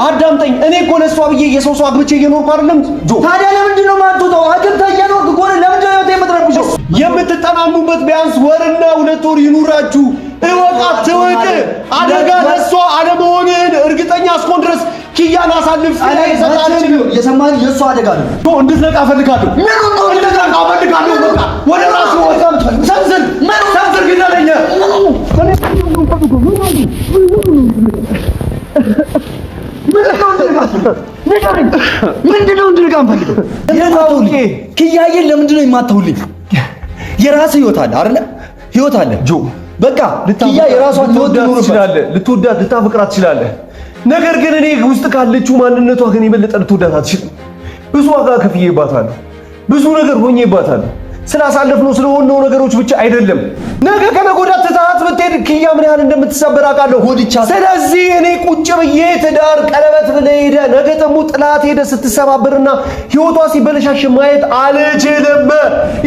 አዳምጠኝ። እኔ እኮ ለሷ ብዬ የሰው አግብቼ እየኖርኩ አይደለም ጆ። ታዲያ ለምንድን ነው የማትወጣው? አግብታ እየኖርክ እኮ ነው። ለምንድን ነው የምትረብሸው? የምትጠናኑበት ቢያንስ ወርና 2 ወር ይኑራችሁ። እወቃት ትወቅ። አደጋ ለሷ አለመሆንን እርግጠኛ እስኮን ድረስ ኪያን አሳልፍ ስለሰጣችሁ የሰማኝ የሷ አደጋ ነው። ጆ እንድትነቃ ፈልጋለሁ። እንድትነቃ ፈልጋለሁ። በቃ ወደ ራስ ወጣም ሰንዝር ግዳለኝ። ምንድነው እንድንቃም ፈልገው? ኪያዬን ለምንድን ነው የማታውልኝ? የራስህ ህይወት አለ አይደለ? ህይወት አለ ጆ። በቃ ኪያ የራሷን ህይወት ትኖርበት። ልትወዳት ልታፈቅራት ትችላለህ። ነገር ግን እኔ ውስጥ ካለችው ማንነቷ ግን የበለጠ ልትወዳት አትችልም። ብዙ ዋጋ ከፍዬባታለሁ። ብዙ ነገር ሆኜባታለሁ። ስላሳለፍነው ስለሆነው ነገሮች ብቻ አይደለም። ነገ ከነገ ወዲያ ትታት ብትሄድ ኪያ ምን ያህል እንደምትሰበር አውቃለሁ። ሆድቻ ስለዚህ እኔ ቁጭ ብዬ ትዳር ቀለበት ብለህ ሄደህ ነገ ደግሞ ጥላት ሄደህ ስትሰባበርና ህይወቷ ሲበለሻሽ ማየት አልችልም።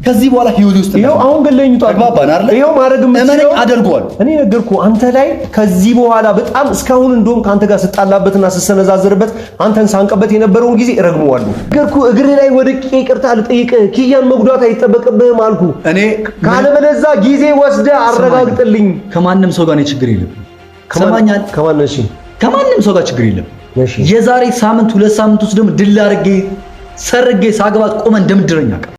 ከዚህ በኋላ ህይወቴ ውስጥ ይሄው አሁን ገለኝቷ አግባባን አይደል? ይሄው ማድረግም እመነኝ አደርገዋል። እኔ ነገርኩህ አንተ ላይ ከዚህ በኋላ በጣም እስካሁን እንደውም ካንተ ጋር ስጣላበትና ስሰነዛዝርበት አንተን ሳንቀበት የነበረውን ጊዜ እረግመዋለሁ። ነገርኩህ እግሬ ላይ ወድቄ ይቅርታ ልጠይቅህ። ኪያን መጉዳት አይጠበቅብህም አልኩ። እኔ ካለበለዛ ጊዜ ወስደህ አረጋግጥልኝ። ከማንም ሰው ጋር እኔ ችግር የለም። ሰማኛል። ከማንም ሰው ጋር ችግር የለም። የዛሬ ሳምንት 2 ሳምንት ውስጥ ደግሞ ድል አድርጌ ሰርጌ ሳገባት ቆመን እንደምድረኛ